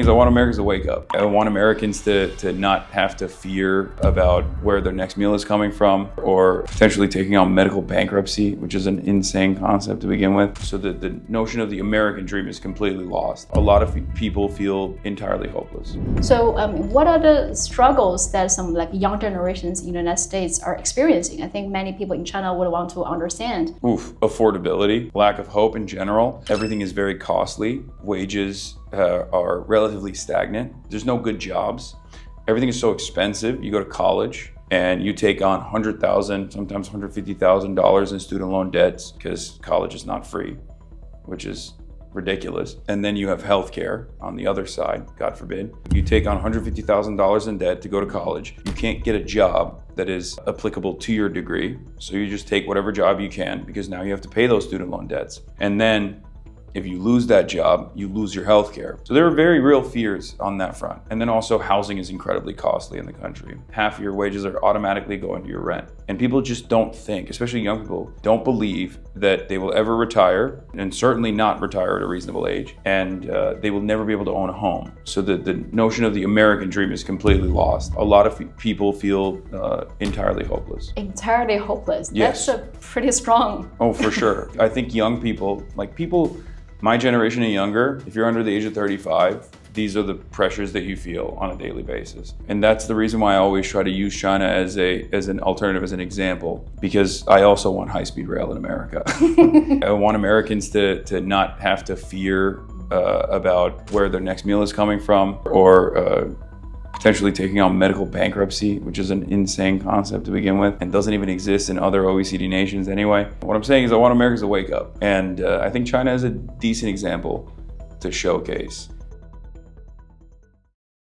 I want Americans to wake up. I want Americans to not have to fear about where their next meal is coming from or potentially taking on medical bankruptcy, which is an insane concept to begin with. So the notion of the American dream is completely lost. A lot of people feel entirely hopeless. So what are the struggles that some young generations in the United States are experiencing? I think many people in China would want to understand. Affordability, lack of hope in general. Everything is very costly. Wages are relatively stagnant. There's no good jobs. Everything is so expensive. You go to college and you take on $100,000, sometimes $150,000 in student loan debts because college is not free, which is ridiculous. And then you have healthcare on the other side, God forbid. You take on $150,000 in debt to go to college. You can't get a job that is applicable to your degree. So you just take whatever job you can because now you have to pay those student loan debts. And then if you lose that job, you lose your health care. So there are very real fears on that front. And then also housing is incredibly costly in the country. Half of your wages are automatically going to your rent. And people just don't think, especially young people, don't believe that they will ever retire, and certainly not retire at a reasonable age, and they will never be able to own a home. So the notion of the American dream is completely lost. A lot of people feel entirely hopeless. Entirely hopeless? Yes. That's pretty strong. Oh, for sure. I think young people, my generation and younger, if you're under the age of 35, these are the pressures that you feel on a daily basis. And that's the reason why I always try to use China as an alternative, as an example, because I also want high-speed rail in America. I want Americans to not have to fear about where their next meal is coming from or potentially taking on medical bankruptcy, which is an insane concept to begin with and doesn't even exist in other OECD nations anyway. What I'm saying is I want Americans to wake up. And I think China is a decent example to showcase.